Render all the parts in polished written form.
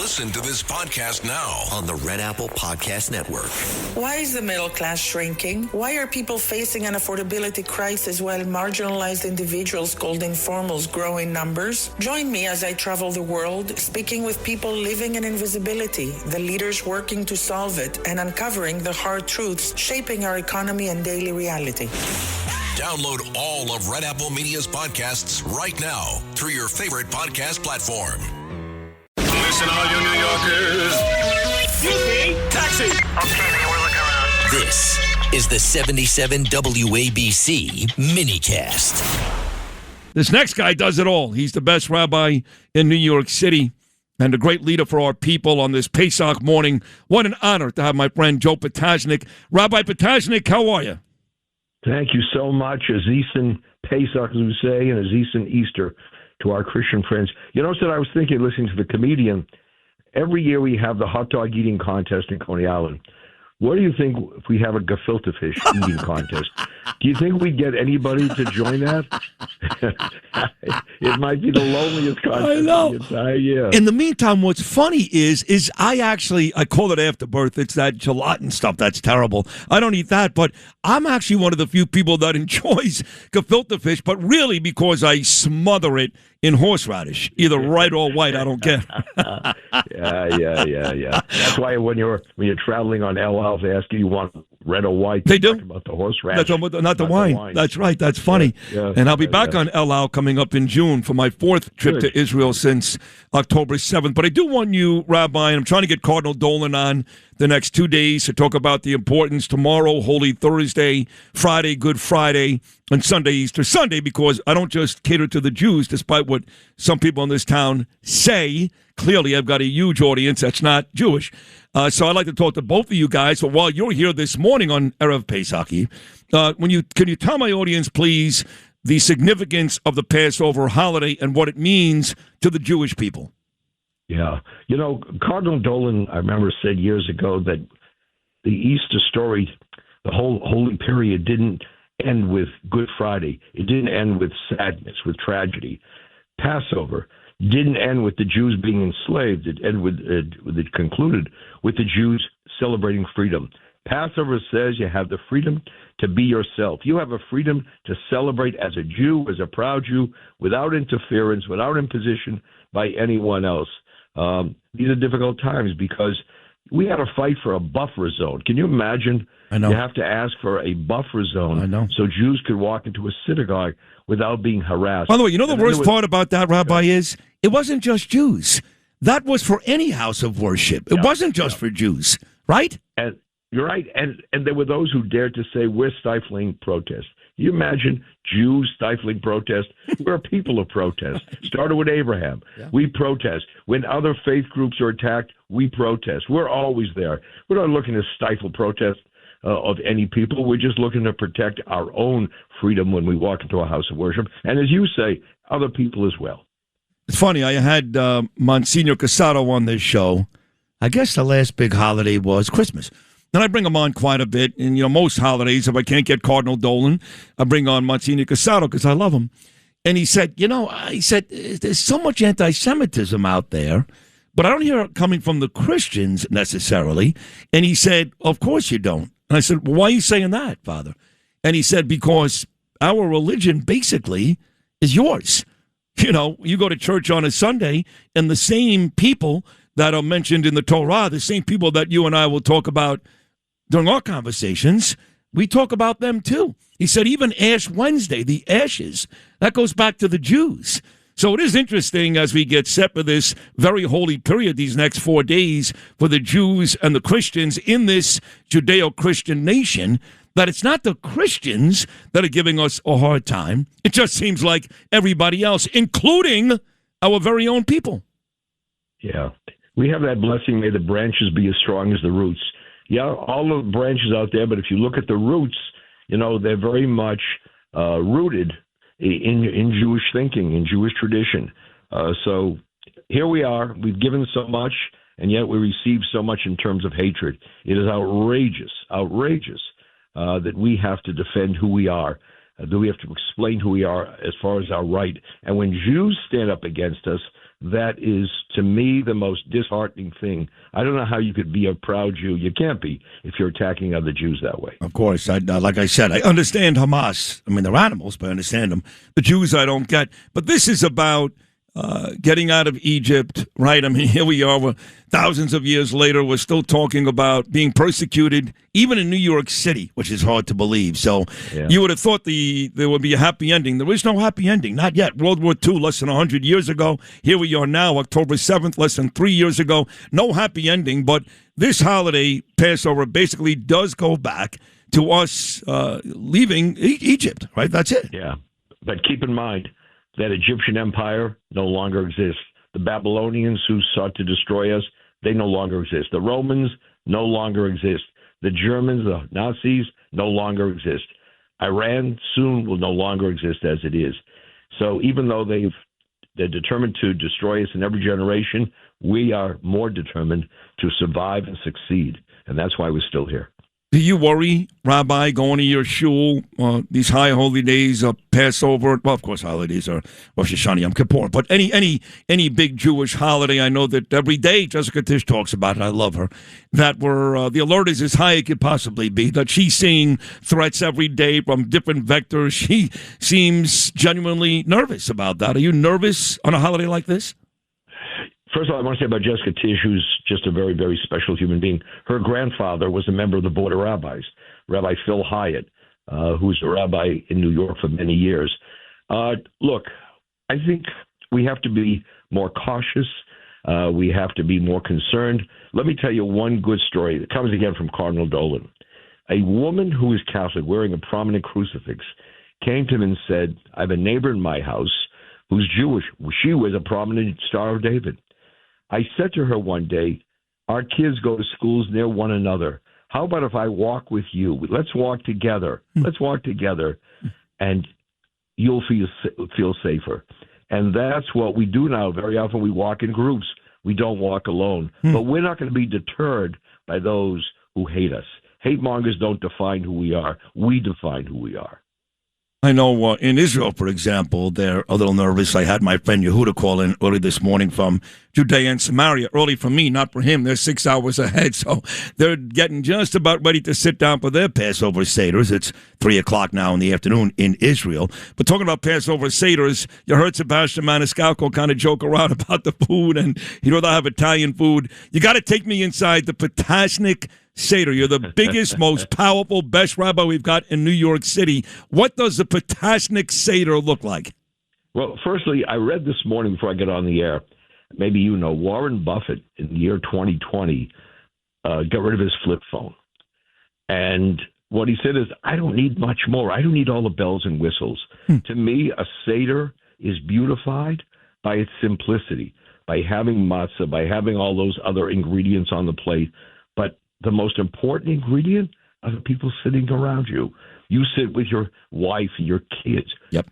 Listen to this podcast now on the Red Apple Podcast Network. Why is the middle class shrinking? Why are people facing an affordability crisis while marginalized individuals called informals grow in numbers? Join me as I travel the world, speaking with people living in invisibility, the leaders working to solve it, and uncovering the hard truths shaping our economy and daily reality. Download all of Red Apple Media's podcasts right now through your favorite podcast platform. Listen, all you New Yorkers. Excuse me, taxi. Okay, man, we're looking around. This is the 77 WABC minicast. This next guy does it all. He's the best rabbi in New York City and a great leader for our people on this Pesach morning. What an honor to have my friend Joe Potasnik. Rabbi Potasnik, how are you? Thank you so much. Aziz Pesach, as we say, and Aziz Easter to our Christian friends. You know what I was thinking, listening to the comedian? Every year we have the hot dog eating contest in Coney Island. What do you think if we have a gefilte fish eating contest? Do you think we'd get anybody to join that? It might be the loneliest contest I know. the entire year. In the meantime, what's funny is I call it afterbirth. It's that gelatin stuff that's terrible. I don't eat that, but I'm actually one of the few people that enjoys gefilte fish, but really because I smother it in horseradish, either right or white. I don't care. Yeah. That's why when you're traveling on El Al, they ask you want red or white. They do. About the horseradish. That's not the wine. That's right. That's funny. Yeah, and I'll be back on El Al coming up in June for my fourth trip to Israel since October 7th. But I do want you, Rabbi, and I'm trying to get Cardinal Dolan on the next 2 days to talk about the importance tomorrow, Holy Thursday, Friday, Good Friday, and Sunday, Easter Sunday, because I don't just cater to the Jews, despite what some people in this town say. Clearly, I've got a huge audience that's not Jewish. So I'd like to talk to both of you guys. But while you're here this morning on Erev Pesach, can you tell my audience, please, the significance of the Passover holiday and what it means to the Jewish people? Yeah. You know, Cardinal Dolan, I remember, said years ago that the Easter story, the whole holy period, didn't end with Good Friday. It didn't end with sadness, with tragedy. Passover didn't end with the Jews being enslaved. It concluded with the Jews celebrating freedom. Passover says you have the freedom to be yourself. You have a freedom to celebrate as a Jew, as a proud Jew, without interference, without imposition by anyone else. These are difficult times because we had to fight for a buffer zone. Can you imagine? I know. You have to ask for a buffer zone I know. so Jews could walk into a synagogue without being harassed. By the way, you know the worst part about that, Rabbi, is it wasn't just Jews. That was for any house of worship. It wasn't just for Jews, right? And you're right. And there were those who dared to say, we're stifling protest. Can you imagine Jews stifling protest? We're a people of protest. Started with Abraham. Yeah. We protest. When other faith groups are attacked, we protest. We're always there. We're not looking to stifle protest of any people. We're just looking to protect our own freedom when we walk into a house of worship. And as you say, other people as well. It's funny. I had Monsignor Casado on this show. I guess the last big holiday was Christmas. And I bring him on quite a bit. And, most holidays, if I can't get Cardinal Dolan, I bring on Monsignor Casado because I love him. And he said, there's so much anti-Semitism out there, but I don't hear it coming from the Christians necessarily. And he said, of course you don't. And I said, well, why are you saying that, Father? And he said, because our religion basically is yours. You go to church on a Sunday, and the same people that are mentioned in the Torah, the same people that you and I will talk about during our conversations, we talk about them too. He said even Ash Wednesday, the ashes, that goes back to the Jews. So it is interesting as we get set for this very holy period, these next 4 days for the Jews and the Christians in this Judeo-Christian nation, that it's not the Christians that are giving us a hard time. It just seems like everybody else, including our very own people. Yeah. We have that blessing, may the branches be as strong as the roots. Yeah, all the branches out there, but if you look at the roots, they're very much rooted in Jewish thinking, in Jewish tradition. So here we are. We've given so much, and yet we receive so much in terms of hatred. It is outrageous that we have to defend who we are, that we have to explain who we are as far as our right. And when Jews stand up against us, that is, to me, the most disheartening thing. I don't know how you could be a proud Jew. You can't be if you're attacking other Jews that way. Of course. Like I said, I understand Hamas. I mean, they're animals, but I understand them. The Jews I don't get. But this is about getting out of Egypt, right? I mean, here we are. We're thousands of years later. We're still talking about being persecuted, even in New York City, which is hard to believe. So you would have thought there would be a happy ending. There is no happy ending. Not yet. World War II, less than 100 years ago. Here we are now, October 7th, less than 3 years ago. No happy ending. But this holiday, Passover, basically does go back to us leaving Egypt, right? That's it. Yeah. But keep in mind, that Egyptian empire no longer exists. The Babylonians who sought to destroy us, they no longer exist. The Romans no longer exist. The Germans, the Nazis, no longer exist. Iran soon will no longer exist as it is. So even though they're determined to destroy us in every generation, we are more determined to survive and succeed. And that's why we're still here. Do you worry, Rabbi, going to your shul, these high holy days, Passover? Well, of course, holidays are Rosh Hashanah, Yom Kippur. But any big Jewish holiday, I know that every day Jessica Tish talks about it. I love her. That the alert is as high as it could possibly be. That she's seeing threats every day from different vectors. She seems genuinely nervous about that. Are you nervous on a holiday like this? First of all, I want to say about Jessica Tish, who's just a very, very special human being. Her grandfather was a member of the Board of Rabbis, Rabbi Phil Hyatt, who's a rabbi in New York for many years. Look, I think we have to be more cautious. We have to be more concerned. Let me tell you one good story that comes again from Cardinal Dolan. A woman who is Catholic wearing a prominent crucifix came to him and said, I have a neighbor in my house who's Jewish. She was a prominent Star of David. I said to her one day, our kids go to schools near one another. How about if I walk with you? Let's walk together. Let's walk together, and you'll feel safer. And that's what we do now. Very often we walk in groups. We don't walk alone. But we're not going to be deterred by those who hate us. Hate mongers don't define who we are. We define who we are. I know in Israel, for example, they're a little nervous. I had my friend Yehuda call in early this morning from Judea and Samaria. Early for me, not for him. They're 6 hours ahead, so they're getting just about ready to sit down for their Passover Seders. It's 3 o'clock now in the afternoon in Israel. But talking about Passover Seders, you heard Sebastian Maniscalco kind of joke around about the food, and he'd rather have Italian food. You got to take me inside the Potasnik Seder. You're the biggest, most powerful, best rabbi we've got in New York City. What does the Potasnik Seder look like? Well, firstly, I read this morning before I get on the air, maybe you know, Warren Buffett in the year 2020 got rid of his flip phone. And what he said is, I don't need much more. I don't need all the bells and whistles. To me, a Seder is beautified by its simplicity, by having matzah, by having all those other ingredients on the plate. But the most important ingredient are the people sitting around you. You sit with your wife and your kids. Yep.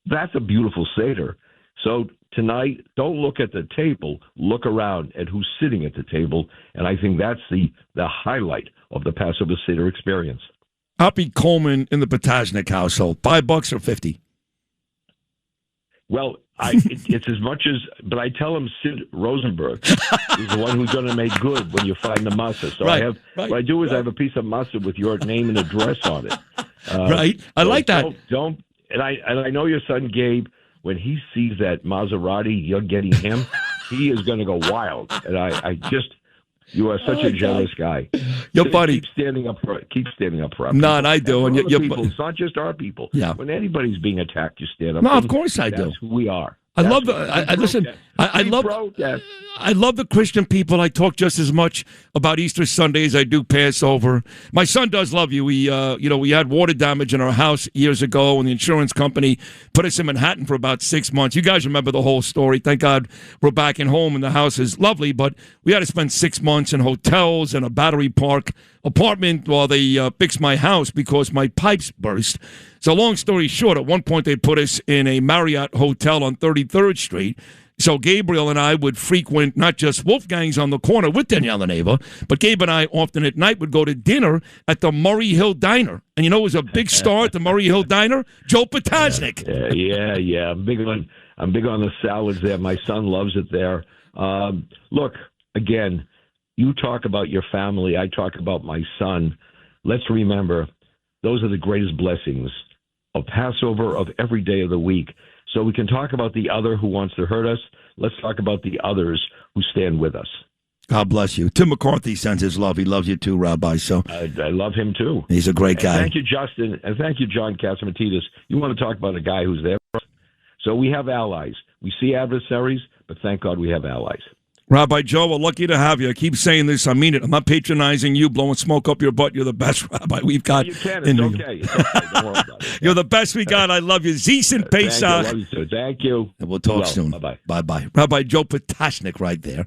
That's a beautiful Seder. So tonight, don't look at the table. Look around at who's sitting at the table. And I think that's the highlight of the Passover Seder experience. Hoppy Coleman in the Potasnik household, $5 or 50? Well, it's as much as, but I tell him Sid Rosenberg is the one who's going to make good when you find the matzah. So what I do is I have a piece of matzah with your name and address on it. Right, I like that. And I know your son Gabe. When he sees that Maserati, you're getting him. He is going to go wild. And you are such a jealous guy. You're funny. Keep standing up for our people. No, and I do. And people. It's not just our people. Yeah. When anybody's being attacked, you stand up. No, of course I do. That's who we are. I love the Christian people. I talk just as much about Easter Sunday as I do Passover. My son does love you. We had water damage in our house years ago, and the insurance company put us in Manhattan for about 6 months. You guys remember the whole story. Thank God we're back and home, and the house is lovely. But we had to spend 6 months in hotels and a Battery Park apartment while they fixed my house because my pipes burst. So long story short, at one point they put us in a Marriott hotel on 33rd Street. So Gabriel and I would frequent not just Wolfgang's on the corner with Danielle and Ava, but Gabe and I often at night would go to dinner at the Murray Hill Diner. And you know who was a big star at the Murray Hill Diner? Joe Potasnik. Yeah. Big one. I'm big on the salads there. My son loves it there. Look, again, you talk about your family. I talk about my son. Let's remember, those are the greatest blessings of Passover, of every day of the week. So we can talk about the other who wants to hurt us. Let's talk about the others who stand with us. God bless you. Tim McCarthy sends his love. He loves you too, Rabbi. So I love him too. He's a great guy. And thank you, Justin, and thank you, John Catsimatidis. You want to talk about a guy who's there for us? So we have allies. We see adversaries, but thank God we have allies. Rabbi Joe, we're lucky to have you. I keep saying this. I mean it. I'm not patronizing you, blowing smoke up your butt. You're the best Rabbi we've got. You can. It's okay. It's okay. Don't worry about it. You're the best we got. I love you. Zeus and Pesach. Thank you. Love you too. Thank you. And we'll talk soon. Bye-bye. Bye-bye. Rabbi Joe Potasnik right there.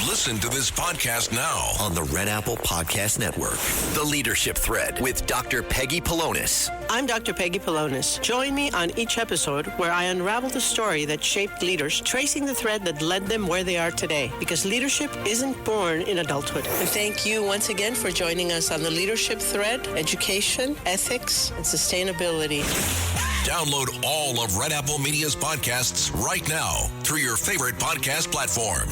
Listen to this podcast now on the Red Apple Podcast Network. The Leadership Thread with Dr. Peggy Polonis. I'm Dr. Peggy Polonis. Join me on each episode where I unravel the story that shaped leaders, tracing the thread that led them where they are today. Because leadership isn't born in adulthood. And thank you once again for joining us on the Leadership Thread, education, ethics, and sustainability. Download all of Red Apple Media's podcasts right now through your favorite podcast platform.